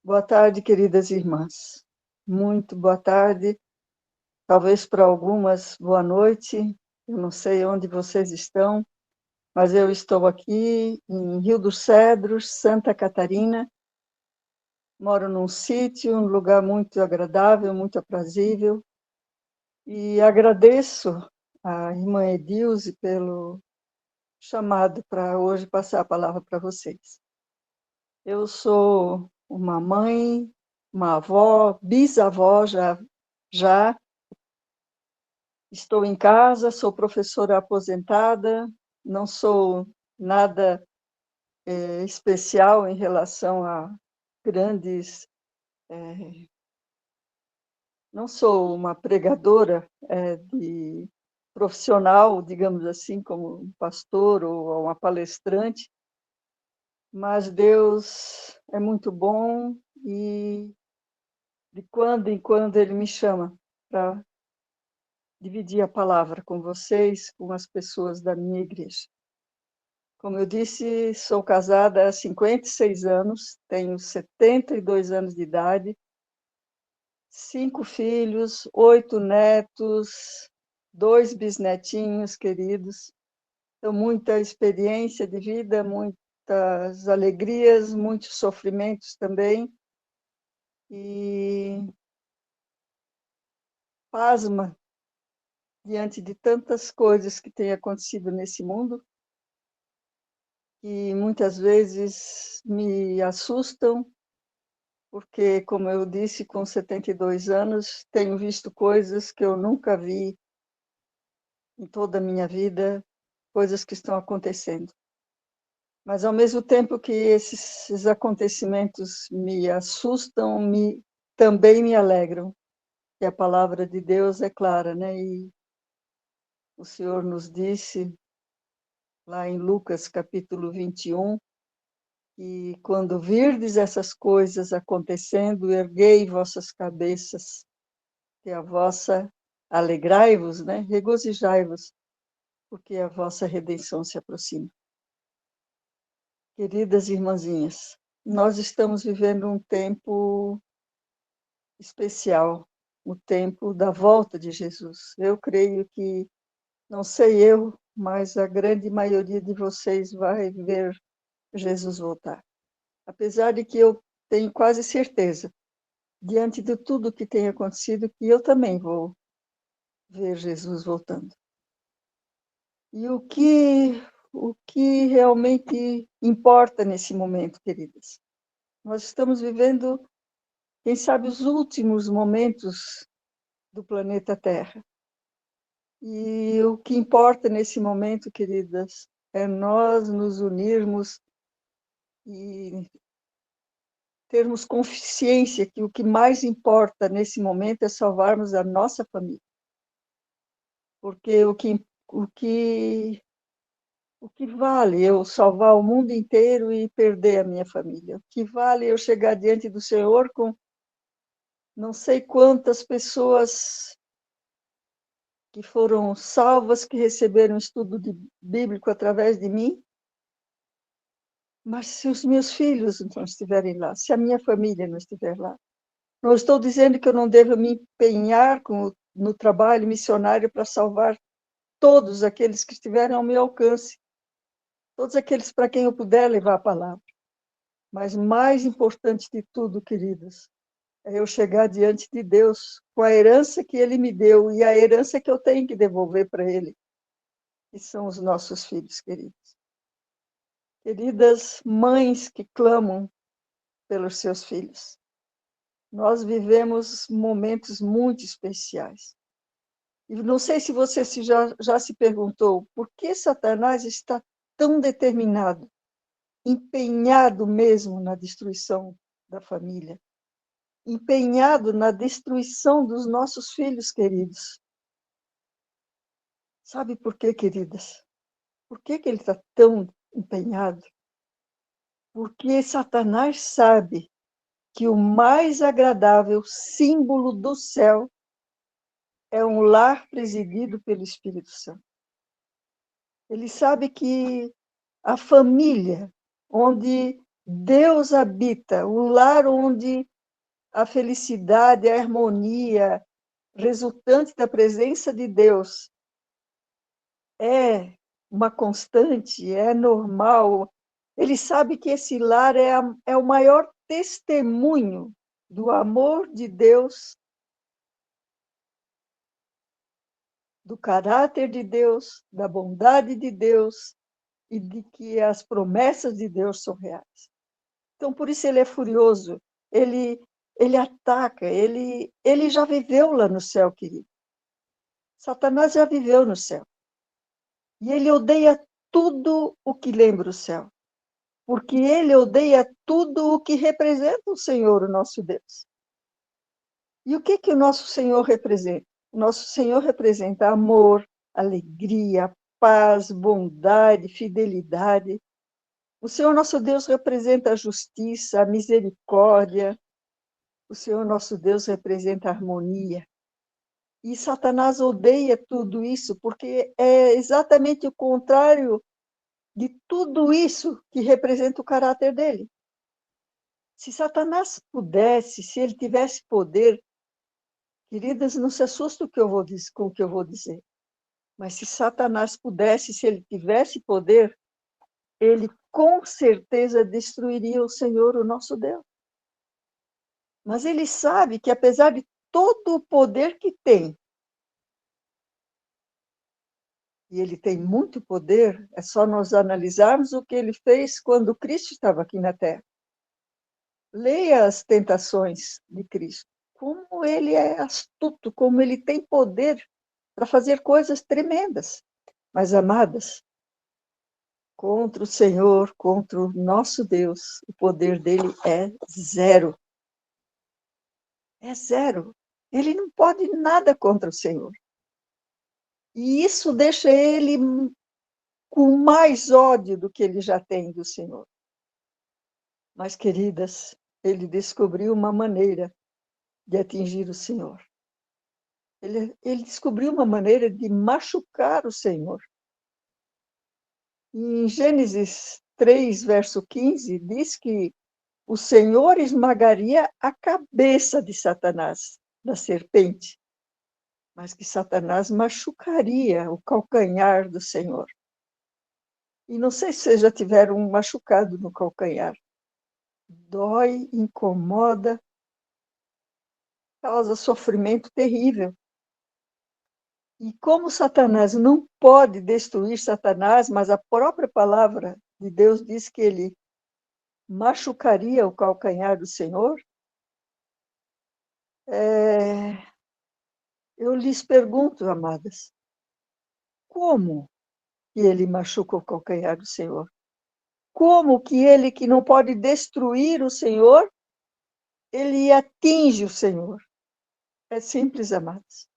Boa tarde, queridas irmãs. Muito boa tarde. Talvez para algumas, boa noite. Eu não sei onde vocês estão, mas eu estou aqui em Rio dos Cedros, Santa Catarina. Moro num sítio, um lugar muito agradável, muito aprazível. E agradeço à irmã Edilze pelo chamado para hoje passar a palavra para vocês. Eu sou uma mãe, uma avó, bisavó já. Estou em casa, sou professora aposentada, não sou nada especial em relação a grandes. Não sou uma pregadora de profissional, digamos assim, como um pastor ou uma palestrante, mas Deus é muito bom e de quando em quando Ele me chama para dividir a palavra com vocês, com as pessoas da minha igreja. Como eu disse, sou casada há 56 anos, tenho 72 anos de idade, 5 filhos, 8 netos, 2 bisnetinhos queridos. Então, muita experiência de vida, muitas alegrias, muitos sofrimentos também. E pasma diante de tantas coisas que têm acontecido nesse mundo, que muitas vezes me assustam, porque, como eu disse, com 72 anos, tenho visto coisas que eu nunca vi em toda a minha vida, coisas que estão acontecendo. Mas, ao mesmo tempo que esses acontecimentos me assustam, também me alegram, que a palavra de Deus é clara, né? E o Senhor nos disse, lá em Lucas, capítulo 21, e quando virdes essas coisas acontecendo, erguei vossas cabeças, que a vossa, alegrai-vos, né? Regozijai-vos, porque a vossa redenção se aproxima. Queridas irmãzinhas, nós estamos vivendo um tempo especial, o tempo da volta de Jesus. Eu creio que, não sei eu, mas a grande maioria de vocês vai ver Jesus voltar. Apesar de que eu tenho quase certeza, diante de tudo que tem acontecido, que eu também vou ver Jesus voltando. E o que realmente importa nesse momento, queridas? Nós estamos vivendo, quem sabe, os últimos momentos do planeta Terra. E o que importa nesse momento, queridas, é nós nos unirmos e termos consciência que o que mais importa nesse momento é salvarmos a nossa família. Porque o que vale eu salvar o mundo inteiro e perder a minha família? O que vale eu chegar diante do Senhor com não sei quantas pessoas que foram salvas, que receberam estudo bíblico através de mim, mas se os meus filhos não estiverem lá, se a minha família não estiver lá, não estou dizendo que eu não devo me empenhar no trabalho missionário para salvar todos aqueles que estiverem ao meu alcance, todos aqueles para quem eu puder levar a palavra. Mas mais importante de tudo, queridas, é eu chegar diante de Deus com a herança que Ele me deu e a herança que eu tenho que devolver para Ele, que são os nossos filhos queridos. Queridas mães que clamam pelos seus filhos, nós vivemos momentos muito especiais. E não sei se você já se perguntou por que Satanás está tão determinado, empenhado mesmo na destruição da família, empenhado na destruição dos nossos filhos queridos. Sabe por quê, queridas? Por que ele está tão empenhado? Porque Satanás sabe que o mais agradável símbolo do céu é um lar presidido pelo Espírito Santo. Ele sabe que a família, onde Deus habita, o lar onde a felicidade, a harmonia resultante da presença de Deus é uma constante, é normal. Ele sabe que esse lar é o maior testemunho do amor de Deus, do caráter de Deus, da bondade de Deus e de que as promessas de Deus são reais. Então, por isso ele é furioso, ele, ele ataca, ele já viveu lá no céu, querido. Satanás já viveu no céu. E ele odeia tudo o que lembra o céu, porque ele odeia tudo o que representa o Senhor, o nosso Deus. E o que o nosso Senhor representa? O nosso Senhor representa amor, alegria, paz, bondade, fidelidade. O Senhor nosso Deus representa a justiça, a misericórdia. O Senhor nosso Deus representa a harmonia. E Satanás odeia tudo isso, porque é exatamente o contrário de tudo isso que representa o caráter dele. Se Satanás pudesse, se ele tivesse poder, queridas, não se assustem com o que eu vou dizer, mas se Satanás pudesse, se ele tivesse poder, ele com certeza destruiria o Senhor, o nosso Deus. Mas ele sabe que, apesar de todo o poder que tem, e ele tem muito poder, é só nós analisarmos o que ele fez quando Cristo estava aqui na Terra. Leia as tentações de Cristo. Como ele é astuto, como ele tem poder para fazer coisas tremendas. Mas, amadas, contra o Senhor, contra o nosso Deus, o poder dele é zero. É zero. Ele não pode nada contra o Senhor. E isso deixa ele com mais ódio do que ele já tem do Senhor. Mas, queridas, ele descobriu uma maneira de atingir o Senhor. Ele descobriu uma maneira de machucar o Senhor. Em Gênesis 3, verso 15, diz que o Senhor esmagaria a cabeça de Satanás, da serpente, mas que Satanás machucaria o calcanhar do Senhor. E não sei se vocês já tiveram um machucado no calcanhar. Dói, incomoda, causa sofrimento terrível. E como Satanás não pode destruir Satanás, mas a própria palavra de Deus diz que ele machucaria o calcanhar do Senhor, eu lhes pergunto, amadas, como que ele machuca o calcanhar do Senhor? Como que ele, que não pode destruir o Senhor, ele atinge o Senhor? É simples, amadas.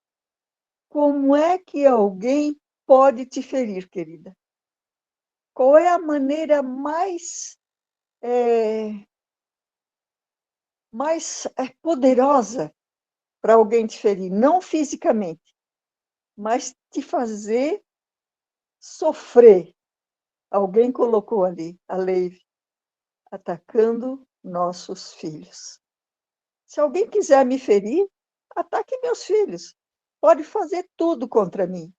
Como é que alguém pode te ferir, querida? Qual é a maneira mais poderosa para alguém te ferir? Não fisicamente, mas te fazer sofrer. Alguém colocou ali a lei atacando nossos filhos. Se alguém quiser me ferir, ataque meus filhos. Pode fazer tudo contra mim.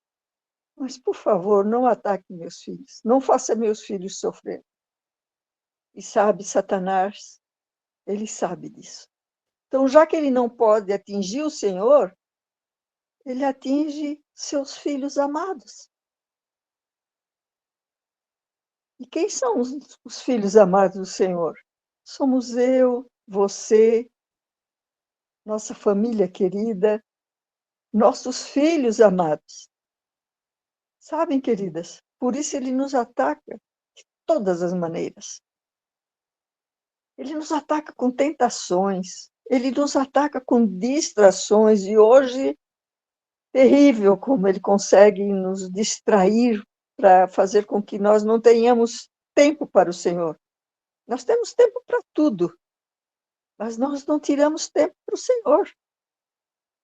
Mas, por favor, não ataque meus filhos. Não faça meus filhos sofrer. E sabe, Satanás, ele sabe disso. Então, já que ele não pode atingir o Senhor, ele atinge seus filhos amados. E quem são os filhos amados do Senhor? Somos eu, você, nossa família querida, nossos filhos amados. Sabem, queridas, por isso ele nos ataca de todas as maneiras. Ele nos ataca com tentações, ele nos ataca com distrações, e hoje, terrível como ele consegue nos distrair para fazer com que nós não tenhamos tempo para o Senhor. Nós temos tempo para tudo, mas nós não tiramos tempo para o Senhor.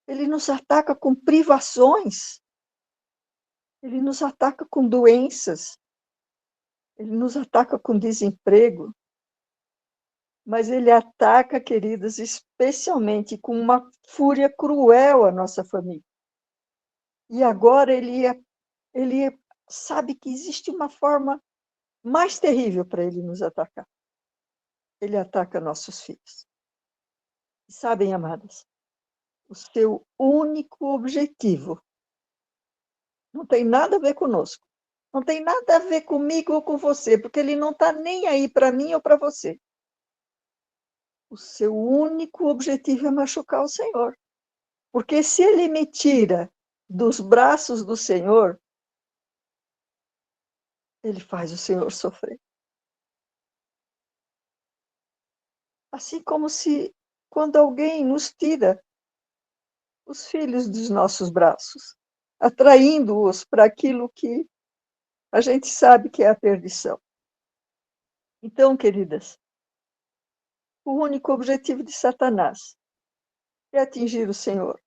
Ele nos ataca com privações, ele nos ataca com doenças, ele nos ataca com desemprego, Mas ele ataca, queridas, especialmente com uma fúria cruel a nossa família. E agora ele sabe que existe uma forma mais terrível para ele nos atacar. Ele ataca nossos filhos. E sabem, amadas, o seu único objetivo não tem nada a ver conosco. Não tem nada a ver comigo ou com você, porque ele não está nem aí para mim ou para você. O seu único objetivo é machucar o Senhor. Porque se ele me tira dos braços do Senhor, ele faz o Senhor sofrer. Assim como se, quando alguém nos tira os filhos dos nossos braços, atraindo-os para aquilo que a gente sabe que é a perdição. Então, queridas, o único objetivo de Satanás é atingir o Senhor.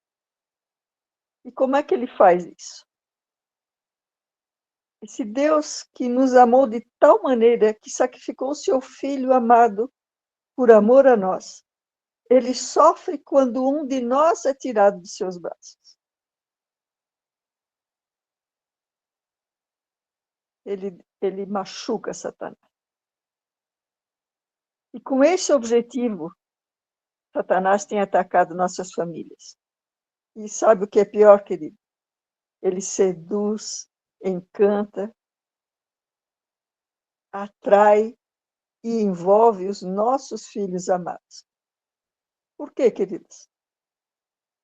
E como é que ele faz isso? Esse Deus que nos amou de tal maneira que sacrificou o seu Filho amado por amor a nós, ele sofre quando um de nós é tirado de seus braços. Ele machuca Satanás. E com esse objetivo, Satanás tem atacado nossas famílias. E sabe o que é pior, querido? Ele seduz, encanta, atrai e envolve os nossos filhos amados. Por quê, queridos?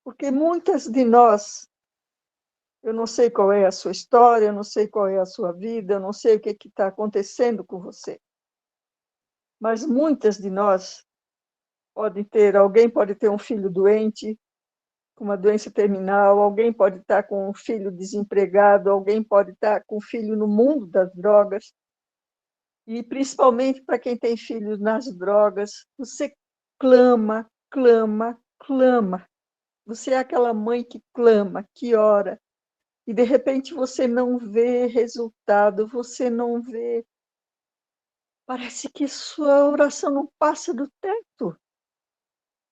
Porque muitas de nós, eu não sei qual é a sua história, eu não sei qual é a sua vida, eu não sei o que está acontecendo com você. Mas muitas de nós alguém pode ter um filho doente, com uma doença terminal, alguém pode estar com um filho desempregado, alguém pode estar com um filho no mundo das drogas. E principalmente para quem tem filhos nas drogas, você clama, clama, clama. Você é aquela mãe que clama, que ora, e de repente você não vê resultado, você não vê. Parece que sua oração não passa do teto.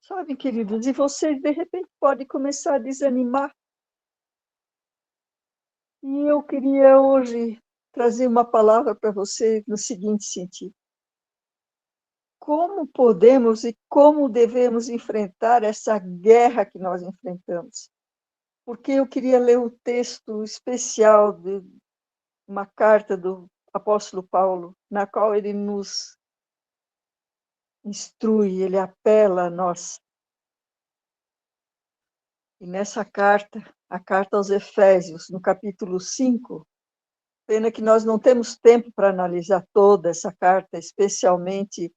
Sabe, queridos? E você, de repente, pode começar a desanimar. E eu queria hoje trazer uma palavra para você no seguinte sentido. Como podemos e como devemos enfrentar essa guerra que nós enfrentamos? Porque eu queria ler um texto especial de uma carta do apóstolo Paulo, na qual ele nos instrui, ele apela a nós. E nessa carta, a carta aos Efésios, no capítulo 5, pena que nós não temos tempo para analisar toda essa carta, especialmente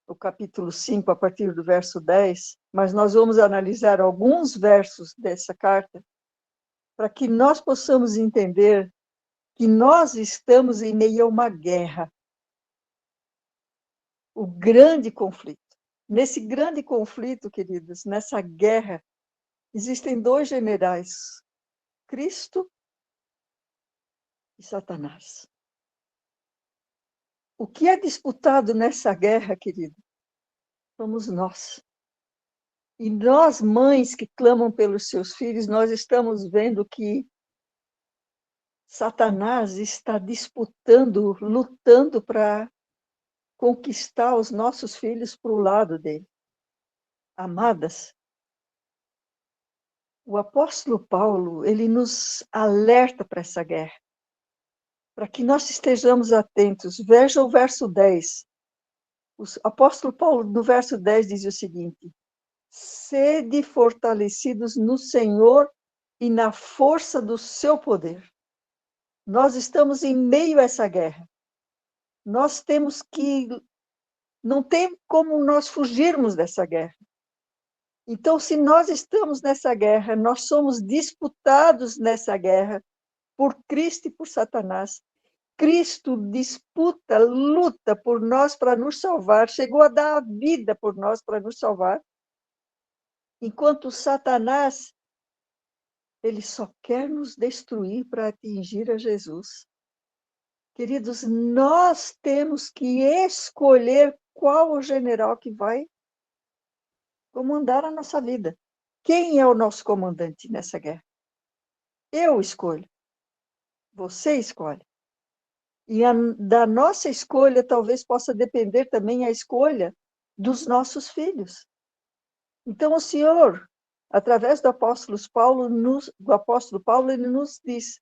o capítulo 5, a partir do verso 10, mas nós vamos analisar alguns versos dessa carta para que nós possamos entender que nós estamos em meio a uma guerra, o grande conflito. Nesse grande conflito, queridos, nessa guerra, existem dois generais, Cristo e Satanás. O que é disputado nessa guerra, querido, somos nós. E nós, mães que clamam pelos seus filhos, nós estamos vendo que Satanás está disputando, lutando para conquistar os nossos filhos para o lado dele. Amadas, o apóstolo Paulo, ele nos alerta para essa guerra, para que nós estejamos atentos. Veja o verso 10. O apóstolo Paulo, no verso 10, diz o seguinte: sede fortalecidos no Senhor e na força do seu poder. Nós estamos em meio a essa guerra. Nós temos que... Não tem como nós fugirmos dessa guerra. Então, se nós estamos nessa guerra, nós somos disputados nessa guerra por Cristo e por Satanás. Cristo disputa, luta por nós para nos salvar, chegou a dar a vida por nós para nos salvar, enquanto Satanás, ele só quer nos destruir para atingir a Jesus. Queridos, nós temos que escolher qual o general que vai comandar a nossa vida. Quem é o nosso comandante nessa guerra? Eu escolho, você escolhe. E da nossa escolha talvez possa depender também a escolha dos nossos filhos. Então o Senhor, através do apóstolo Paulo, ele nos diz: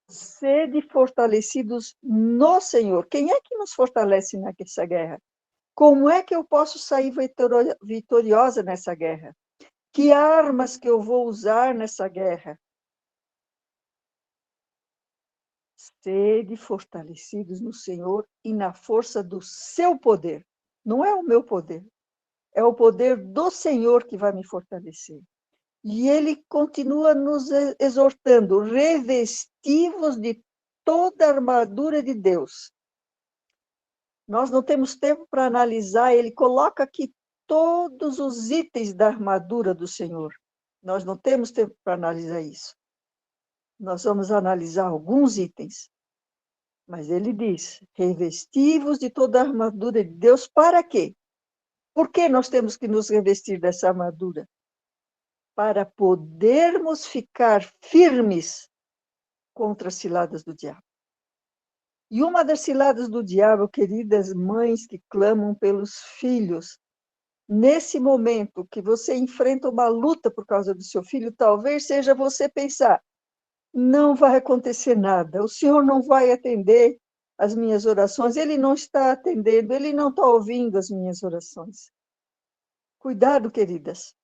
sede fortalecidos no Senhor. Quem é que nos fortalece nessa guerra? Como é que eu posso sair vitoriosa nessa guerra? Que armas que eu vou usar nessa guerra? Sede fortalecidos no Senhor e na força do seu poder. Não é o meu poder, é o poder do Senhor que vai me fortalecer. E ele continua nos exortando: revestivos de toda a armadura de Deus. Nós não temos tempo para analisar, ele coloca aqui todos os itens da armadura do Senhor. Nós não temos tempo para analisar isso. Nós vamos analisar alguns itens. Mas ele diz: revestivos de toda a armadura de Deus, para quê? Por que nós temos que nos revestir dessa armadura? Para podermos ficar firmes contra as ciladas do diabo. E uma das ciladas do diabo, queridas mães que clamam pelos filhos, nesse momento que você enfrenta uma luta por causa do seu filho, talvez seja você pensar: não vai acontecer nada, o Senhor não vai atender as minhas orações, Ele não está atendendo, Ele não está ouvindo as minhas orações. Cuidado, queridas,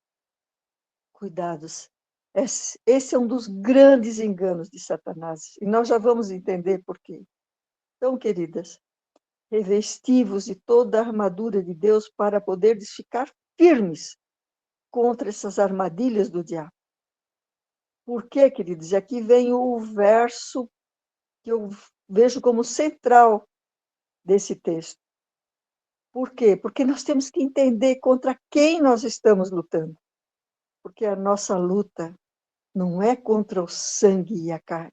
cuidados. Esse é um dos grandes enganos de Satanás, e nós já vamos entender por quê. Então, queridas, revestivos de toda a armadura de Deus para poderes ficar firmes contra essas armadilhas do diabo. Por quê, queridos? E aqui vem o verso que eu vejo como central desse texto. Por quê? Porque nós temos que entender contra quem nós estamos lutando. Porque a nossa luta não é contra o sangue e a carne.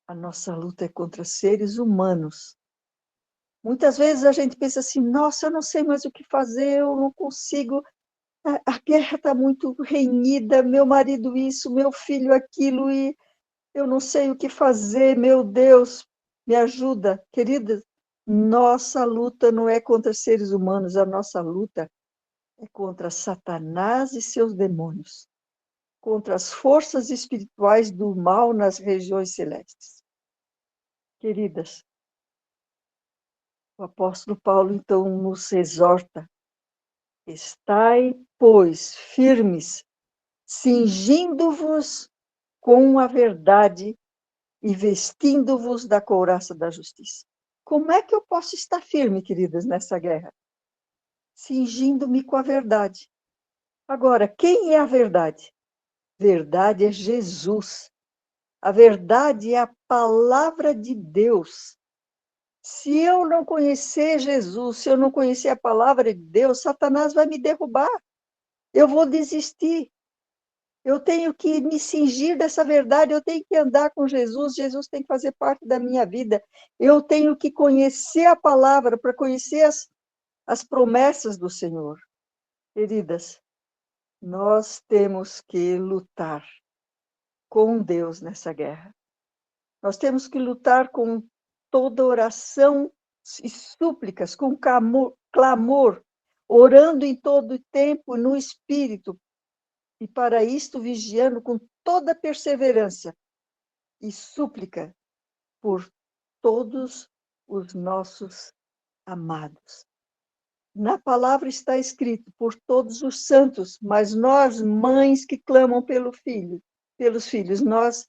A nossa luta é contra seres humanos. Muitas vezes a gente pensa assim: nossa, eu não sei mais o que fazer, eu não consigo, a guerra está muito renhida, meu marido isso, meu filho aquilo, e eu não sei o que fazer, meu Deus, me ajuda. Querida, nossa luta não é contra seres humanos, a nossa luta é contra Satanás e seus demônios, contra as forças espirituais do mal nas regiões celestes. Queridas, o apóstolo Paulo então nos exorta: estai, pois, firmes, cingindo-vos com a verdade e vestindo-vos da couraça da justiça. Como é que eu posso estar firme, queridas, nessa guerra? Cingindo-me com a verdade. Agora, quem é a verdade? Verdade é Jesus. A verdade é a palavra de Deus. Se eu não conhecer Jesus, se eu não conhecer a palavra de Deus, Satanás vai me derrubar. Eu vou desistir. Eu tenho que me cingir dessa verdade, eu tenho que andar com Jesus, Jesus tem que fazer parte da minha vida. Eu tenho que conhecer a palavra para conhecer as promessas do Senhor. Queridas, nós temos que lutar com Deus nessa guerra. Nós temos que lutar com toda oração e súplicas, com clamor, orando em todo tempo no Espírito, e para isto vigiando com toda perseverança e súplica por todos os nossos amados. Na palavra está escrito: por todos os santos, mas nós, mães que clamam pelos filhos, nós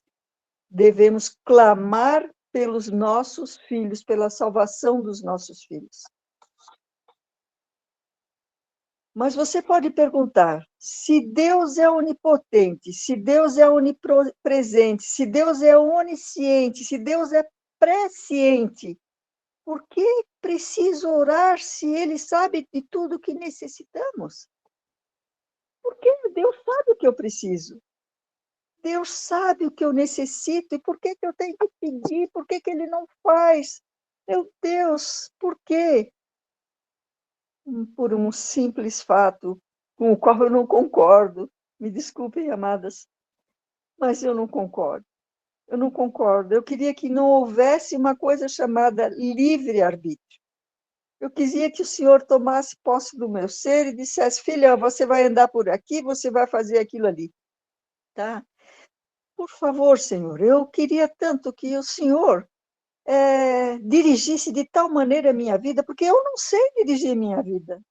devemos clamar pelos nossos filhos, pela salvação dos nossos filhos. Mas você pode perguntar: se Deus é onipotente, se Deus é onipresente, se Deus é onisciente, se Deus é presciente, por que preciso orar se Ele sabe de tudo que necessitamos? Porque Deus sabe o que eu preciso. Deus sabe o que eu necessito e por que eu tenho que pedir? Por que Ele não faz? Meu Deus, por quê? por um simples fato com o qual eu não concordo. Me desculpem, amadas, mas eu não concordo. Eu não concordo. Eu queria que não houvesse uma coisa chamada livre-arbítrio. Eu queria que o Senhor tomasse posse do meu ser e dissesse: filha, você vai andar por aqui, você vai fazer aquilo ali. Tá? Por favor, Senhor, eu queria tanto que o Senhor dirigisse de tal maneira a minha vida, porque eu não sei dirigir minha vida.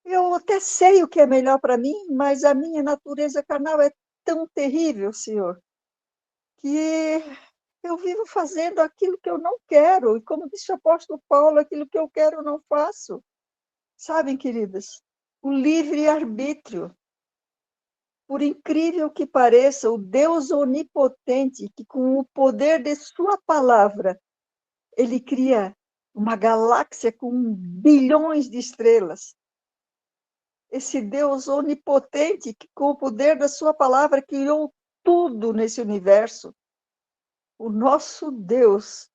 Eu até sei o que é melhor para mim, mas a minha natureza carnal é tão terrível, Senhor, que eu vivo fazendo aquilo que eu não quero. E como disse o apóstolo Paulo, aquilo que eu quero eu não faço. Sabem, queridas, o livre-arbítrio, por incrível que pareça, o Deus onipotente, que com o poder de sua palavra, ele cria uma galáxia com bilhões de estrelas. Esse Deus onipotente, que com o poder da sua palavra criou tudo nesse universo. O nosso Deus,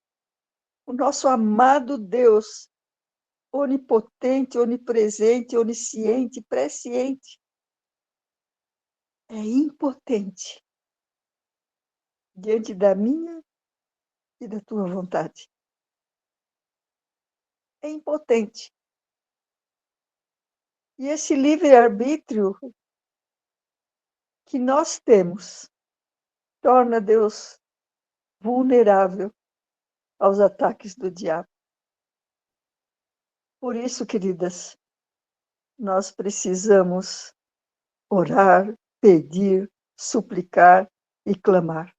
o nosso amado Deus, onipotente, onipresente, onisciente, presciente, é impotente diante da minha e da tua vontade. É impotente. E esse livre-arbítrio que nós temos torna Deus vulnerável aos ataques do diabo. Por isso, queridas, nós precisamos orar, pedir, suplicar e clamar.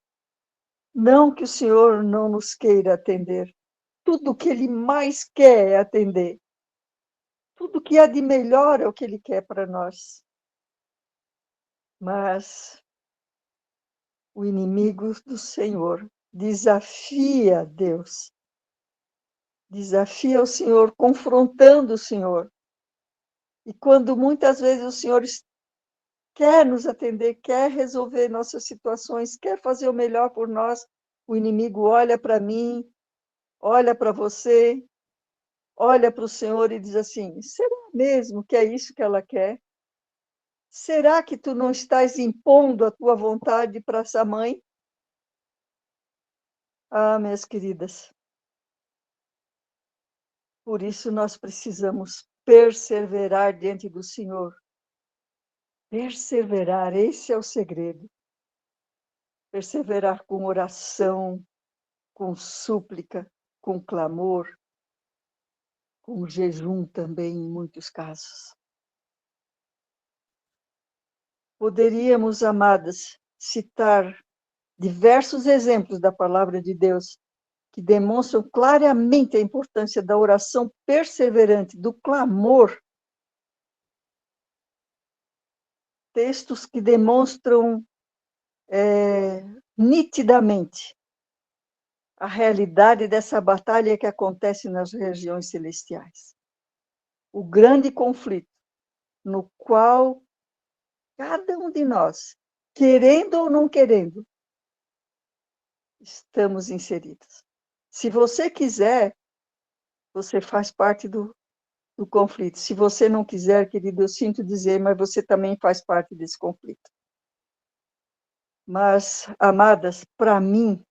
Não que o Senhor não nos queira atender. Tudo o que Ele mais quer é atender. Tudo que há de melhor é o que Ele quer para nós. Mas o inimigo do Senhor desafia Deus. Desafia o Senhor, confrontando o Senhor. E quando muitas vezes o Senhor quer nos atender, quer resolver nossas situações, quer fazer o melhor por nós, o inimigo olha para mim, olha para você, olha para o Senhor e diz assim: será mesmo que é isso que ela quer? Será que tu não estás impondo a tua vontade para essa mãe? Ah, minhas queridas, por isso nós precisamos perseverar diante do Senhor. Perseverar, esse é o segredo. Perseverar com oração, com súplica, com clamor, com jejum também, em muitos casos. Poderíamos, amadas, citar diversos exemplos da palavra de Deus que demonstram claramente a importância da oração perseverante, do clamor. Textos que demonstram nitidamente a realidade dessa batalha que acontece nas regiões celestiais. O grande conflito no qual cada um de nós, querendo ou não querendo, estamos inseridos. Se você quiser, você faz parte do conflito. Se você não quiser, querido, eu sinto dizer, mas você também faz parte desse conflito. Mas, amadas, para mim,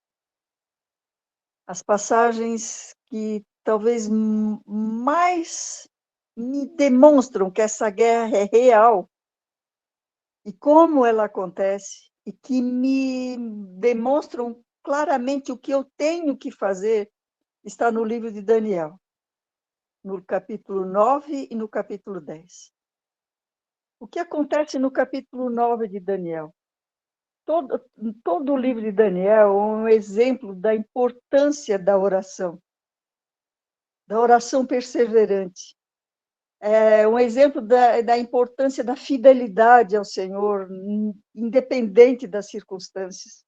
as passagens que talvez mais me demonstram que essa guerra é real e como ela acontece, e que me demonstram claramente o que eu tenho que fazer, está no livro de Daniel, no capítulo 9 e no capítulo 10. O que acontece no capítulo 9 de Daniel? Todo o livro de Daniel é um exemplo da importância da oração perseverante. É um exemplo da importância da fidelidade ao Senhor, independente das circunstâncias.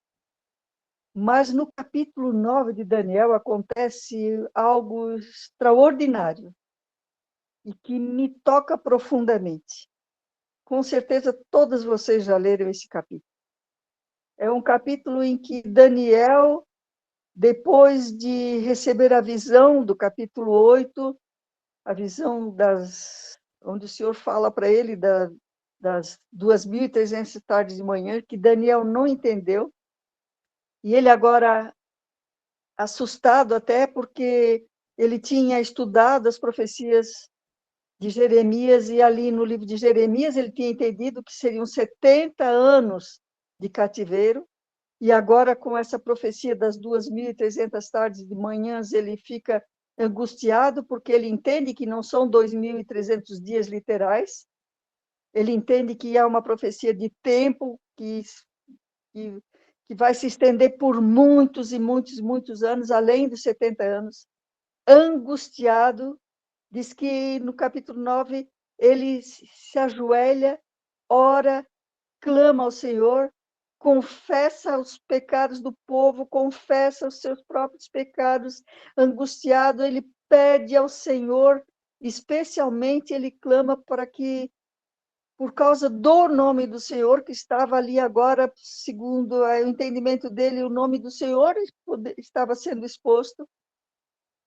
Mas no capítulo 9 de Daniel acontece algo extraordinário e que me toca profundamente. Com certeza todas vocês já leram esse capítulo. É um capítulo em que Daniel, depois de receber a visão do capítulo 8, a visão onde o Senhor fala para ele das 2.300 tardes de manhã, que Daniel não entendeu, e ele agora, assustado até, porque ele tinha estudado as profecias de Jeremias, e ali no livro de Jeremias ele tinha entendido que seriam 70 anos de cativeiro, e agora com essa profecia das 2.300 tardes de manhãs, ele fica angustiado, porque ele entende que não são 2.300 dias literais, ele entende que há uma profecia de tempo que, que vai se estender por muitos e muitos, muitos anos, além dos 70 anos. Angustiado, diz que no capítulo 9 ele se ajoelha, ora, clama ao Senhor, confessa os pecados do povo, confessa os seus próprios pecados. Angustiado, ele pede ao Senhor, especialmente ele clama para que, por causa do nome do Senhor, que estava ali agora, segundo o entendimento dele, o nome do Senhor estava sendo exposto.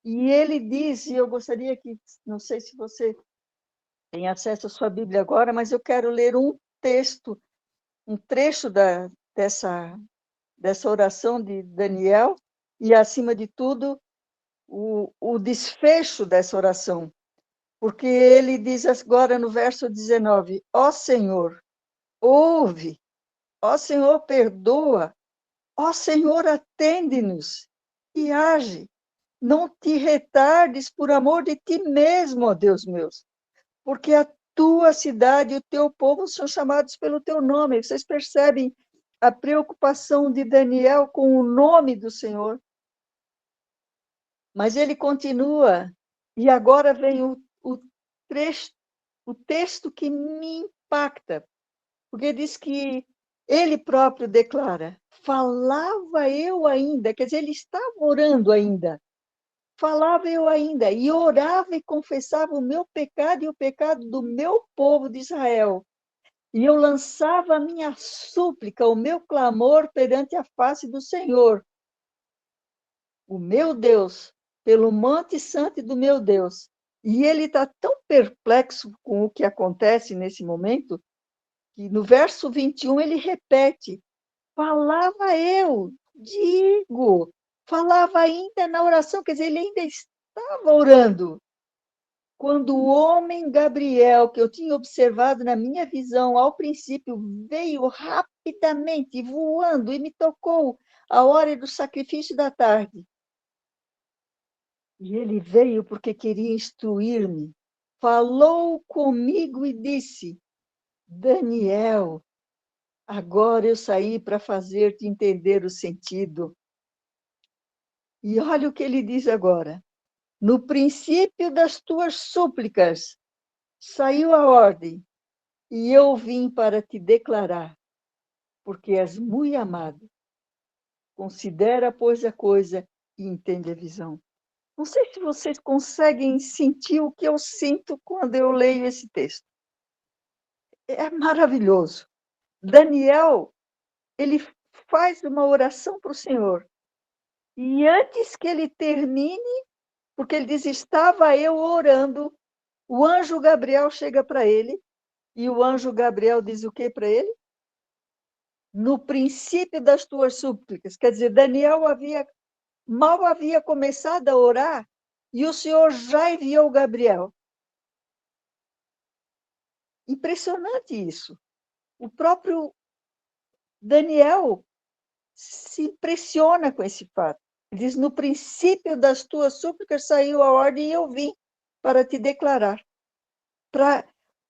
E ele diz, e eu gostaria que, não sei se você tem acesso à sua Bíblia agora, mas eu quero ler um texto, um trecho dessa oração de Daniel, e, acima de tudo, o desfecho dessa oração. Porque ele diz agora no verso 19, ó Senhor, ouve, ó Senhor, perdoa, ó Senhor, atende-nos e age. Não te retardes por amor de ti mesmo, ó Deus meu, porque a tua cidade e o teu povo são chamados pelo teu nome. Vocês percebem a preocupação de Daniel com o nome do Senhor? Mas ele continua, e agora vem trecho, o texto que me impacta, porque diz que ele próprio declara, falava eu ainda, quer dizer, ele estava orando ainda, falava eu ainda, e orava e confessava o meu pecado e o pecado do meu povo de Israel. E eu lançava a minha súplica, o meu clamor perante a face do Senhor, o meu Deus, pelo monte santo do meu Deus. E ele está tão perplexo com o que acontece nesse momento, que no verso 21 ele repete, falava eu, digo, falava ainda na oração, quer dizer, ele ainda estava orando. Quando o homem Gabriel, que eu tinha observado na minha visão ao princípio, veio rapidamente, voando, e me tocou a hora do sacrifício da tarde. E ele veio porque queria instruir-me. Falou comigo e disse, Daniel, agora eu saí para fazer-te entender o sentido. E olha o que ele diz agora. No princípio das tuas súplicas, saiu a ordem, e eu vim para te declarar, porque és muito amado. Considera, pois, a coisa e entende a visão. Não sei se vocês conseguem sentir o que eu sinto quando eu leio esse texto. É maravilhoso. Daniel, ele faz uma oração para o Senhor. E antes que ele termine, porque ele diz, estava eu orando, o anjo Gabriel chega para ele, e o anjo Gabriel diz o que para ele? No princípio das tuas súplicas. Quer dizer, Daniel mal havia começado a orar, e o Senhor já enviou Gabriel. Impressionante isso. O próprio Daniel se impressiona com esse fato. Ele diz, no princípio das tuas súplicas saiu a ordem e eu vim para te declarar.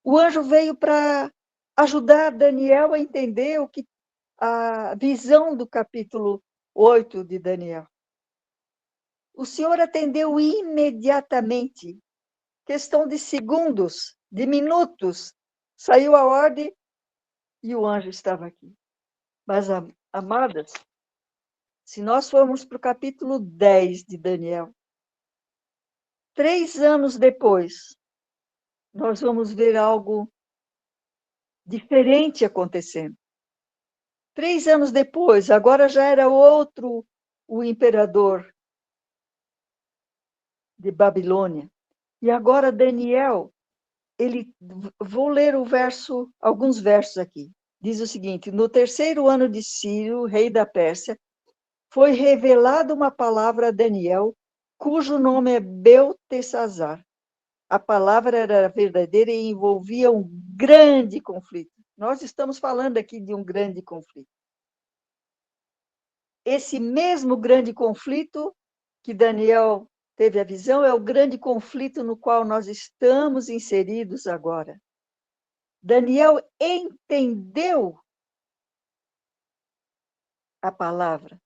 O anjo veio para ajudar Daniel a entender a visão do capítulo 8 de Daniel. O Senhor atendeu imediatamente, questão de segundos, de minutos, saiu a ordem e o anjo estava aqui. Mas, amadas, se nós formos para o capítulo 10 de Daniel, 3 anos depois, nós vamos ver algo diferente acontecendo. 3 anos depois, agora já era outro o imperador de Babilônia. E agora Daniel, vou ler alguns versos aqui. Diz o seguinte: no terceiro ano de Ciro, rei da Pérsia, foi revelada uma palavra a Daniel, cujo nome é Beltesazar. A palavra era verdadeira e envolvia um grande conflito. Nós estamos falando aqui de um grande conflito. Esse mesmo grande conflito que Daniel teve a visão é o grande conflito no qual nós estamos inseridos agora. Daniel entendeu a palavra.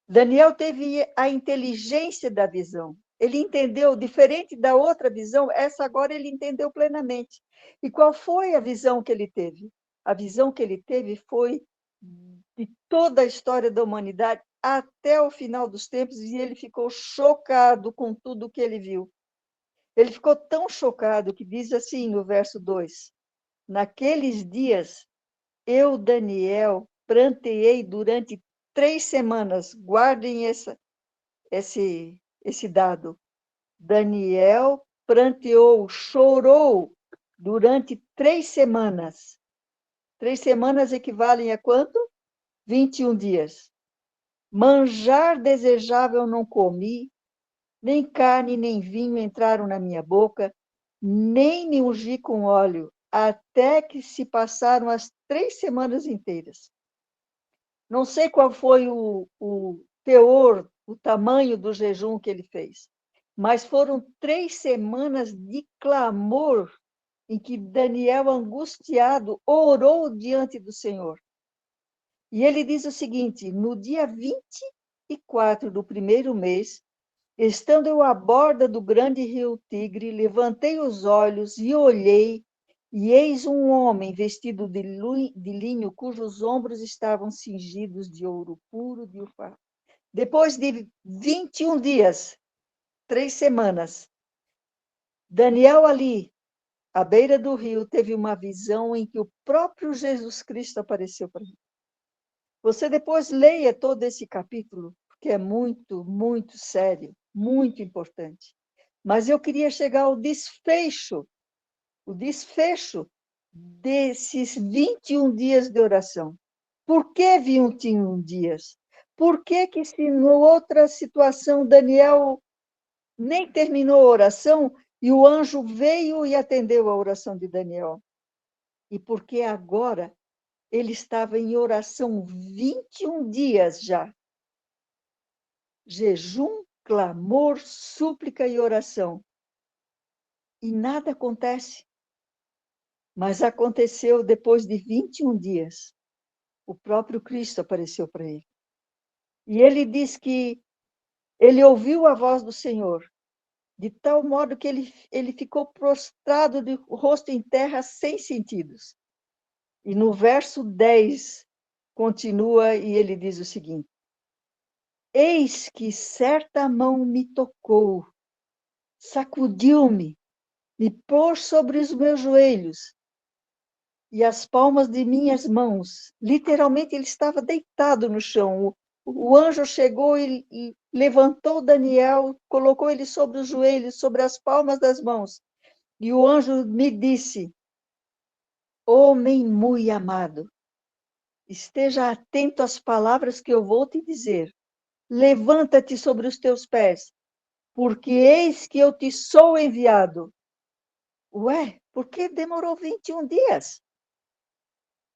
Daniel teve a inteligência da visão. Ele entendeu, diferente da outra visão, essa agora ele entendeu plenamente. E qual foi a visão que ele teve? A visão que ele teve foi de toda a história da humanidade até o final dos tempos, e ele ficou chocado com tudo que ele viu. Ele ficou tão chocado que diz assim no verso 2: naqueles dias, eu, Daniel, pranteei durante 3 semanas. Guardem esse dado. Daniel pranteou, chorou durante 3 semanas. 3 semanas equivalem a quanto? 21 dias. Manjar desejável não comi, nem carne nem vinho entraram na minha boca, nem me ungi com óleo, até que se passaram as 3 semanas inteiras. Não sei qual foi o teor, o tamanho do jejum que ele fez, mas foram 3 semanas de clamor em que Daniel, angustiado, orou diante do Senhor. E ele diz o seguinte: no dia 24 do primeiro mês, estando eu à borda do grande rio Tigre, levantei os olhos e olhei, e eis um homem vestido de linho, cujos ombros estavam cingidos de ouro puro de Ufá. Depois de 21 dias, 3 semanas, Daniel ali, à beira do rio, teve uma visão em que o próprio Jesus Cristo apareceu para ele. Você depois leia todo esse capítulo, porque é muito, muito sério, muito importante. Mas eu queria chegar ao o desfecho desses 21 dias de oração. Por que 21 dias? Por que se em outra situação Daniel nem terminou a oração e o anjo veio e atendeu a oração de Daniel? E porque agora ele estava em oração 21 dias já. Jejum, clamor, súplica e oração. E nada acontece. Mas aconteceu depois de 21 dias. O próprio Cristo apareceu para ele. E ele diz que ele ouviu a voz do Senhor, de tal modo que ele ficou prostrado de rosto em terra sem sentidos. E no verso 10 continua e ele diz o seguinte: eis que certa mão me tocou, sacudiu-me, me pôs sobre os meus joelhos e as palmas de minhas mãos. Literalmente, ele estava deitado no chão. O anjo chegou e levantou Daniel, colocou ele sobre os joelhos, sobre as palmas das mãos. E o anjo me disse: homem muito amado, esteja atento às palavras que eu vou te dizer. Levanta-te sobre os teus pés, porque eis que eu te sou enviado. Ué, por que demorou 21 dias?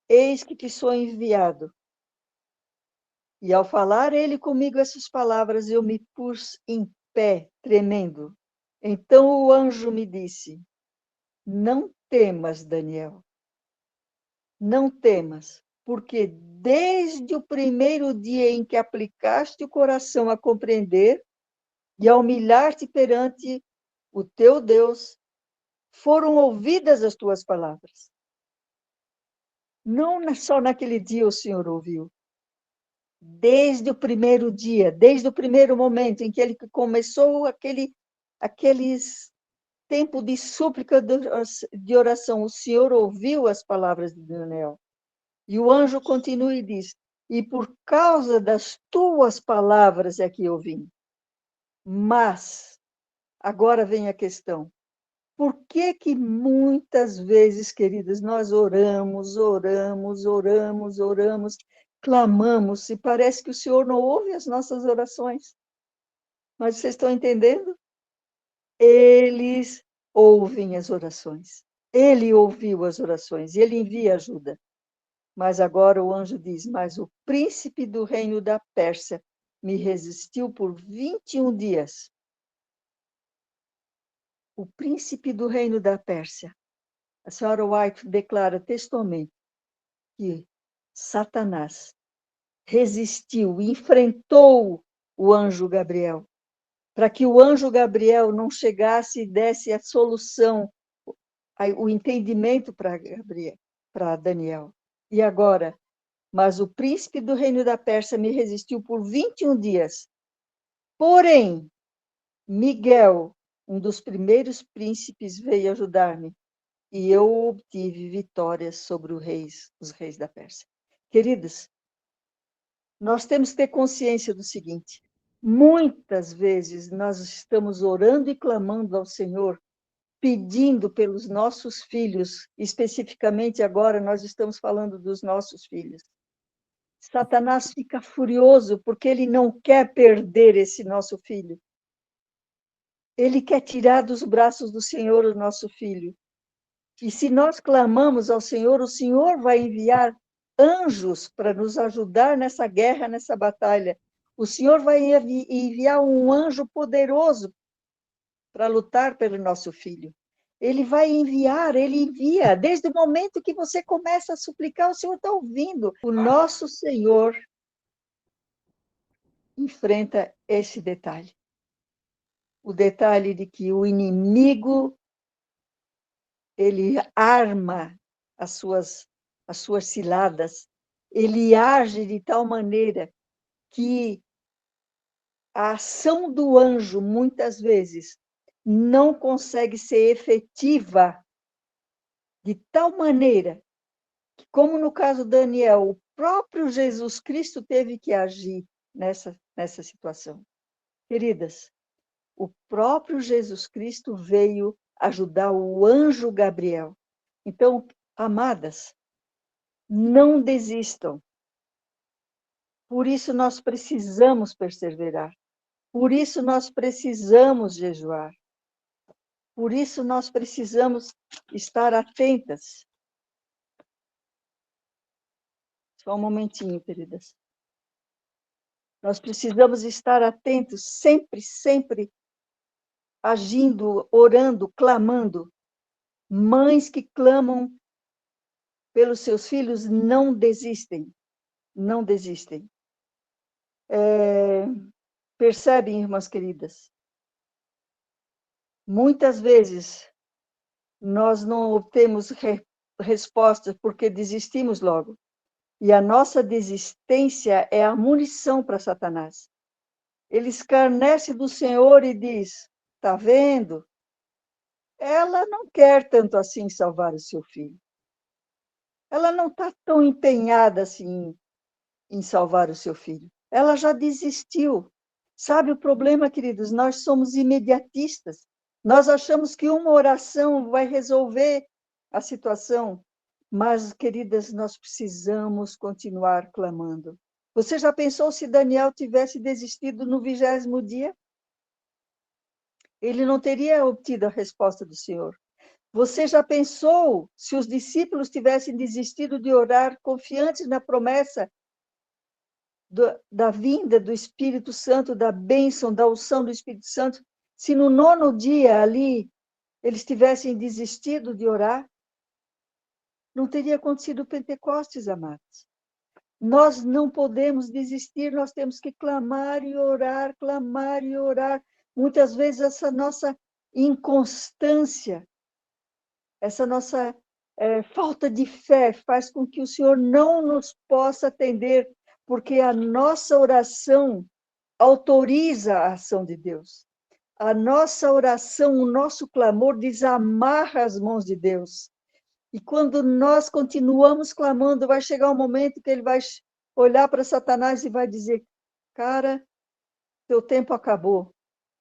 Eis que te sou enviado. E ao falar ele comigo essas palavras, eu me pus em pé, tremendo. Então o anjo me disse: não temas, Daniel, não temas, porque desde o primeiro dia em que aplicaste o coração a compreender e a humilhar-te perante o teu Deus, foram ouvidas as tuas palavras. Não só naquele dia o Senhor ouviu, desde o primeiro dia, desde o primeiro momento em que ele começou aqueles tempo de súplica de oração, o Senhor ouviu as palavras de Daniel. E o anjo continua e diz: e por causa das tuas palavras é que eu vim. Mas, agora vem a questão, Por que que muitas vezes, queridas, nós oramos, clamamos, e parece que o Senhor não ouve as nossas orações? Mas vocês estão entendendo? Eles ouvem as orações. Ele ouviu as orações e ele envia ajuda. Mas agora o anjo diz: mas o príncipe do reino da Pérsia me resistiu por 21 dias. O príncipe do reino da Pérsia. A senhora White declara textualmente que Satanás resistiu, enfrentou o anjo Gabriel, para que o anjo Gabriel não chegasse e desse a solução, o entendimento para Gabriel, para Daniel. E agora, mas o príncipe do reino da Pérsia me resistiu por 21 dias. Porém, Miguel, um dos primeiros príncipes, veio ajudar-me, e eu obtive vitórias sobre os reis da Pérsia. Queridos, nós temos que ter consciência do seguinte: muitas vezes nós estamos orando e clamando ao Senhor, pedindo pelos nossos filhos, especificamente agora nós estamos falando dos nossos filhos. Satanás fica furioso porque ele não quer perder esse nosso filho. Ele quer tirar dos braços do Senhor o nosso filho. E se nós clamamos ao Senhor, o Senhor vai enviar anjos para nos ajudar nessa guerra, nessa batalha. O Senhor vai enviar um anjo poderoso para lutar pelo nosso filho. Ele vai enviar, ele envia. Desde o momento que você começa a suplicar, o Senhor está ouvindo. O nosso Senhor enfrenta esse detalhe. O detalhe de que o inimigo, ele arma as suas ciladas, ele age de tal maneira que a ação do anjo, muitas vezes, não consegue ser efetiva de tal maneira que, como no caso de Daniel, o próprio Jesus Cristo teve que agir nessa situação. Queridas, o próprio Jesus Cristo veio ajudar o anjo Gabriel. Então, amadas, não desistam. Por isso nós precisamos perseverar. Por isso nós precisamos jejuar. Por isso nós precisamos estar atentas. Só um momentinho, queridas. Nós precisamos estar atentos, sempre agindo, orando, clamando. Mães que clamam pelos seus filhos não desistem. Não desistem. Percebem, irmãs queridas? Muitas vezes nós não obtemos respostas porque desistimos logo. E a nossa desistência é a munição para Satanás. Ele escarnece do Senhor e diz: está vendo? Ela não quer tanto assim salvar o seu filho. Ela não está tão empenhada assim em salvar o seu filho. Ela já desistiu. Sabe o problema, queridos? Nós somos imediatistas. Nós achamos que uma oração vai resolver a situação. Mas, queridas, nós precisamos continuar clamando. Você já pensou se Daniel tivesse desistido no 20º dia? Ele não teria obtido a resposta do Senhor. Você já pensou se os discípulos tivessem desistido de orar, confiantes na promessa da vinda do Espírito Santo, da bênção, da unção do Espírito Santo, se no 9º dia ali eles tivessem desistido de orar? Não teria acontecido o Pentecostes, amados. Nós não podemos desistir, nós temos que clamar e orar, clamar e orar. Muitas vezes essa nossa inconstância, essa nossa falta de fé faz com que o Senhor não nos possa atender, porque a nossa oração autoriza a ação de Deus. A nossa oração, o nosso clamor desamarra as mãos de Deus. E quando nós continuamos clamando, vai chegar um momento que ele vai olhar para Satanás e vai dizer: cara, teu tempo acabou.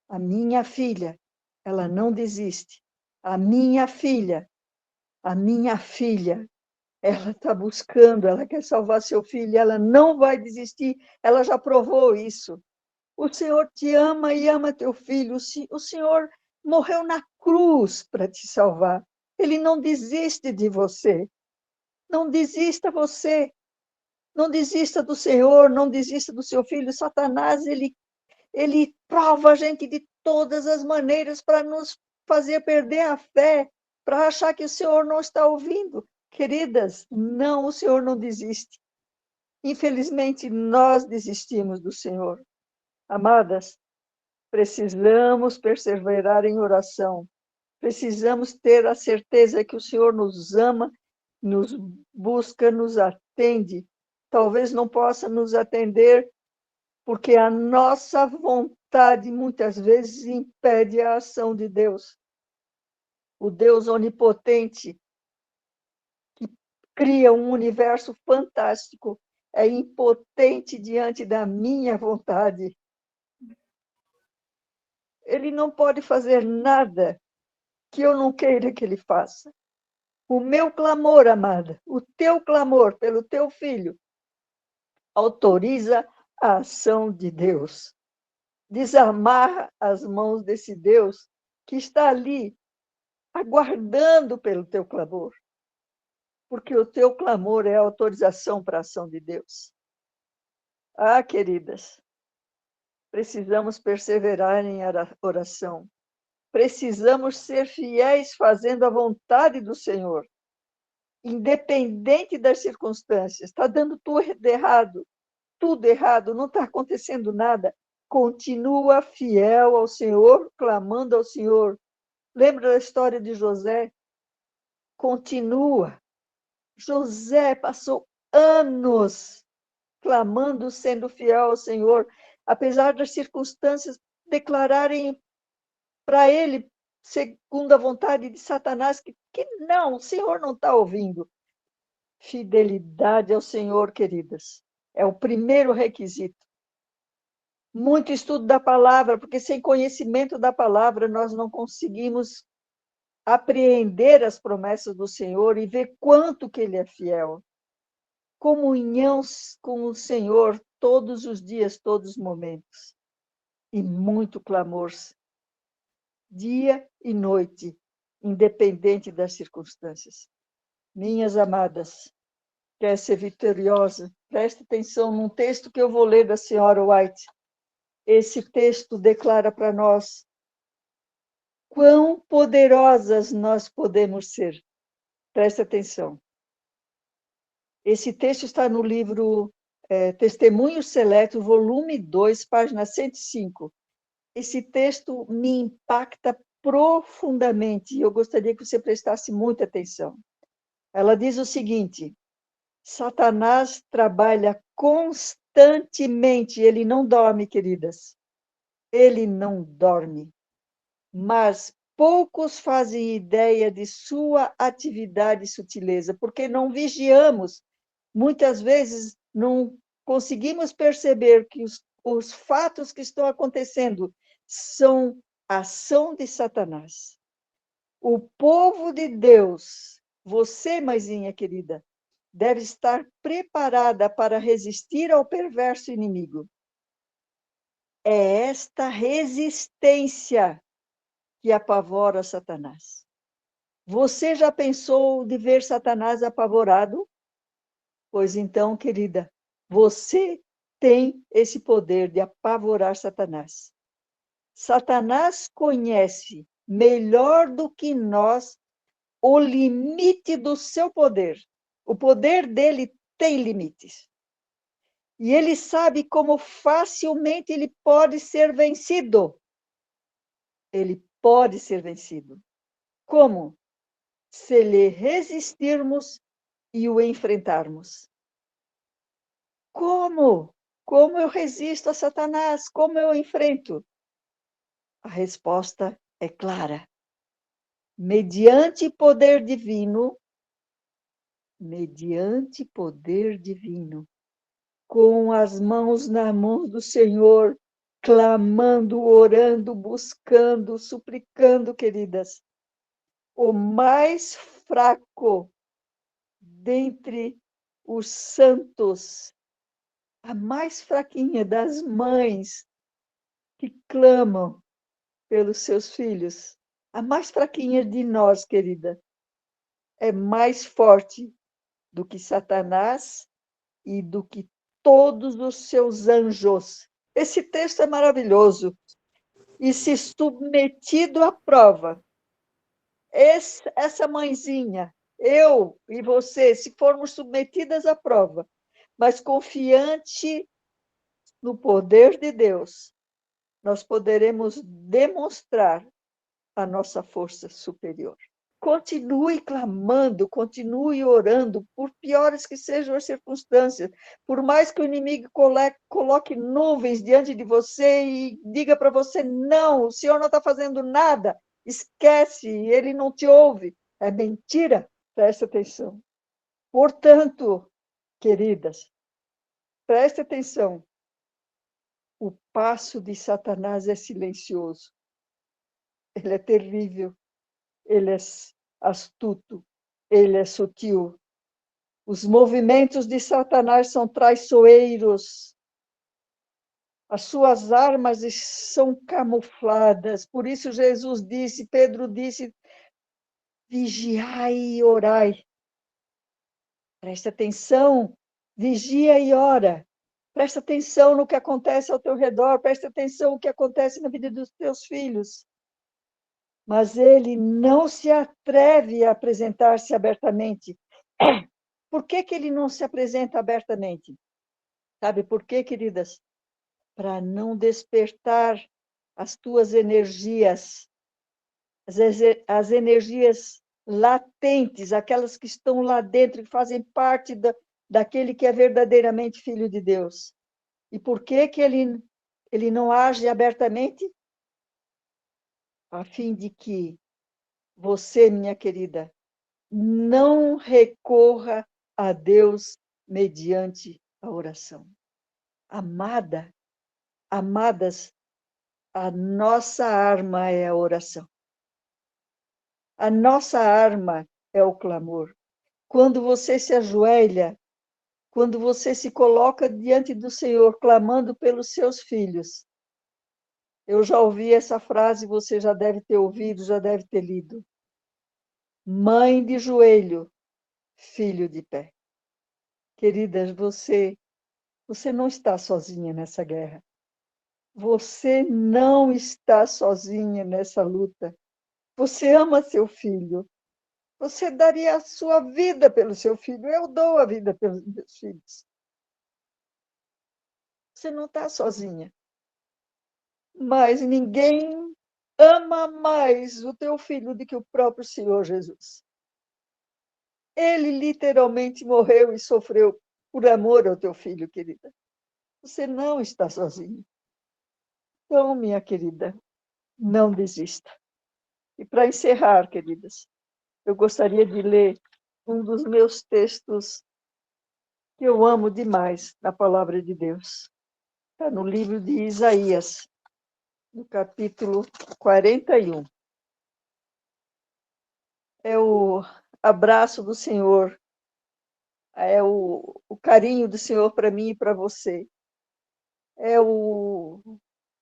A minha filha, ela não desiste. A minha filha, ela está buscando, ela quer salvar seu filho, ela não vai desistir, ela já provou isso. O Senhor te ama e ama teu filho, o Senhor morreu na cruz para te salvar. Ele não desiste de você. Não desista você. Não desista do Senhor, não desista do seu filho. Satanás, ele prova a gente de todas as maneiras para nos fazer perder a fé, para achar que o Senhor não está ouvindo. Queridas, não, o Senhor não desiste. Infelizmente, nós desistimos do Senhor. Amadas, precisamos perseverar em oração. Precisamos ter a certeza que o Senhor nos ama, nos busca, nos atende. Talvez não possa nos atender porque a nossa vontade muitas vezes impede a ação de Deus. O Deus onipotente, que cria um universo fantástico, é impotente diante da minha vontade. Ele não pode fazer nada que eu não queira que ele faça. O meu clamor, amada, o teu clamor pelo teu filho, autoriza a ação de Deus. Desamarra as mãos desse Deus que está ali aguardando pelo teu clamor, porque o teu clamor é autorização para a ação de Deus. Ah, queridas, precisamos perseverar em oração. Precisamos ser fiéis fazendo a vontade do Senhor, independente das circunstâncias. Está dando tudo errado, não está acontecendo nada. Continua fiel ao Senhor, clamando ao Senhor. Lembra da história de José? Continua. José passou anos clamando, sendo fiel ao Senhor, apesar das circunstâncias declararem para ele, segundo a vontade de Satanás, que não, o Senhor não está ouvindo. Fidelidade ao Senhor, queridas, é o primeiro requisito. Muito estudo da palavra, porque sem conhecimento da palavra nós não conseguimos apreender as promessas do Senhor e ver quanto que ele é fiel. Comunhão com o Senhor todos os dias, todos os momentos. E muito clamor, dia e noite, independente das circunstâncias. Minhas amadas, quer ser vitoriosa? Preste atenção num texto que eu vou ler da senhora White. Esse texto declara para nós quão poderosas nós podemos ser. Preste atenção. Esse texto está no livro Testemunho Seleto, volume 2, página 105. Esse texto me impacta profundamente e eu gostaria que você prestasse muita atenção. Ela diz o seguinte: Satanás trabalha constantemente, ele não dorme, queridas. Ele não dorme. Mas poucos fazem ideia de sua atividade e sutileza, porque não vigiamos. Muitas vezes não conseguimos perceber que os fatos que estão acontecendo são ação de Satanás. O povo de Deus, você, mãezinha querida, deve estar preparada para resistir ao perverso inimigo. É esta resistência que apavora Satanás. Você já pensou de ver Satanás apavorado? Pois então, querida, você tem esse poder de apavorar Satanás. Satanás conhece melhor do que nós o limite do seu poder. O poder dele tem limites. E ele sabe como facilmente ele pode ser vencido. Ele pode ser vencido. Como? Se lhe resistirmos e o enfrentarmos. Como? Como eu resisto a Satanás? Como eu enfrento? A resposta é clara. Mediante poder divino, com as mãos na mão do Senhor, clamando, orando, buscando, suplicando, queridas. o mais fraco dentre os santos, a mais fraquinha das mães que clamam pelos seus filhos, a mais fraquinha de nós, querida, é mais forte do que Satanás e do que todos os seus anjos. Esse texto é maravilhoso. E se submetido à prova, essa mãezinha, eu e você, se formos submetidas à prova, mas confiante no poder de Deus, nós poderemos demonstrar a nossa força superior. Continue clamando, continue orando, por piores que sejam as circunstâncias, por mais que o inimigo coloque nuvens diante de você e diga para você: não, o Senhor não está fazendo nada, esquece, ele não te ouve. É mentira, preste atenção. Portanto, queridas, preste atenção, o passo de Satanás é silencioso, ele é terrível, ele é astuto, ele é sutil. Os movimentos de Satanás são traiçoeiros. As suas armas são camufladas. Por isso Jesus disse, Pedro disse, vigiai e orai. Presta atenção, vigia e ora. Presta atenção no que acontece ao teu redor, presta atenção no que acontece na vida dos teus filhos. Mas ele não se atreve a apresentar-se abertamente. Por que que ele não se apresenta abertamente? Sabe por quê, queridas? Para não despertar as tuas energias, as energias latentes, aquelas que estão lá dentro, que fazem parte daquele que é verdadeiramente filho de Deus. E por que que ele não age abertamente? A fim de que você, minha querida, não recorra a Deus mediante a oração. Amada, amadas, a nossa arma é a oração. A nossa arma é o clamor. Quando você se ajoelha, quando você se coloca diante do Senhor, clamando pelos seus filhos. Eu já ouvi essa frase, você já deve ter ouvido, já deve ter lido. Mãe de joelho, filho de pé. Queridas, você não está sozinha nessa guerra. Você não está sozinha nessa luta. Você ama seu filho. Você daria a sua vida pelo seu filho. Eu dou a vida pelos meus filhos. Você não está sozinha. Mas ninguém ama mais o teu filho do que o próprio Senhor Jesus. Ele literalmente morreu e sofreu por amor ao teu filho, querida. Você não está sozinha. Então, minha querida, não desista. E para encerrar, queridas, eu gostaria de ler um dos meus textos que eu amo demais na palavra de Deus. Está no livro de Isaías, no capítulo 41. É o abraço do Senhor, é o carinho do Senhor para mim e para você. É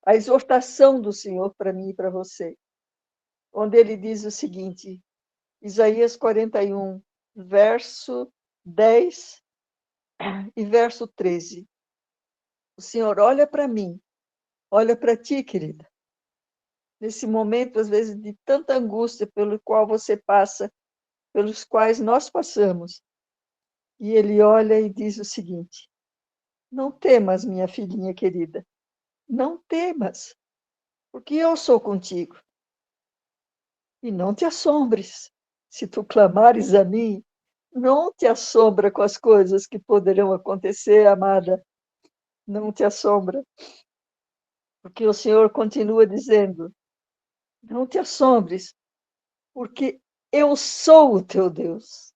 a exortação do Senhor para mim e para você. Onde ele diz o seguinte, Isaías 41, verso 10 e verso 13. O Senhor olha para mim, olha para ti, querida. Nesse momento, às vezes, de tanta angústia pelo qual você passa, pelos quais nós passamos. E ele olha e diz o seguinte, não temas, minha filhinha querida, não temas, porque eu sou contigo. E não te assombres, se tu clamares a mim, não te assombra com as coisas que poderão acontecer, amada, não te assombra, porque o Senhor continua dizendo, não te assombres, porque eu sou o teu Deus,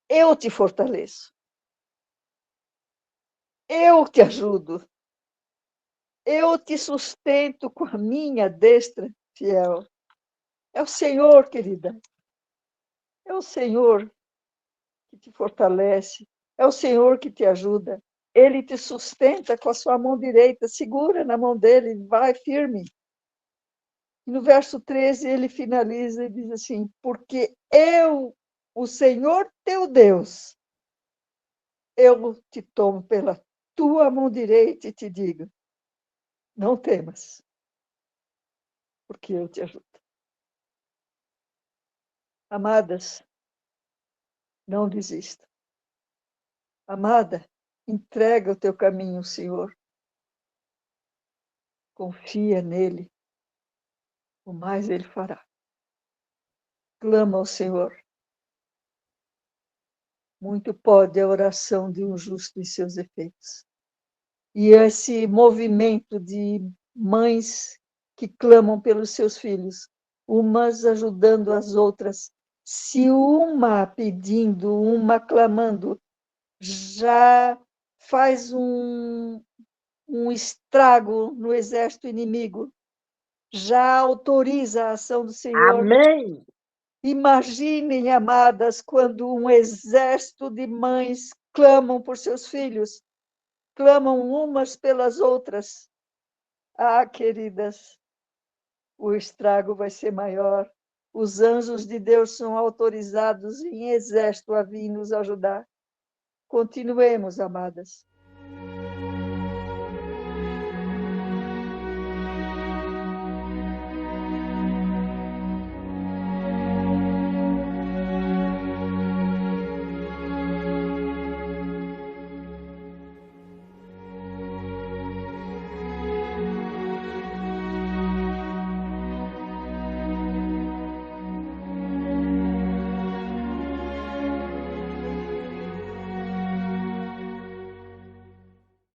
eu te fortaleço, eu te ajudo, eu te sustento com a minha destra fiel. É o Senhor, querida. É o Senhor que te fortalece. É o Senhor que te ajuda. Ele te sustenta com a sua mão direita. Segura na mão dele, vai firme. E no verso 13 ele finaliza e diz assim: porque eu, o Senhor teu Deus, eu te tomo pela tua mão direita e te digo: não temas, porque eu te ajudo. Amadas, não desista. Amada, entrega o teu caminho ao Senhor. Confia nele, o mais ele fará. Clama ao Senhor. Muito pode a oração de um justo em seus efeitos. E esse movimento de mães que clamam pelos seus filhos, umas ajudando as outras, se uma pedindo, uma clamando, já faz um estrago no exército inimigo, já autoriza a ação do Senhor. Amém. Imaginem, amadas, quando um exército de mães clamam por seus filhos, clamam umas pelas outras. Ah, queridas, o estrago vai ser maior. Os anjos de Deus são autorizados em exército a vir nos ajudar. Continuemos, amadas.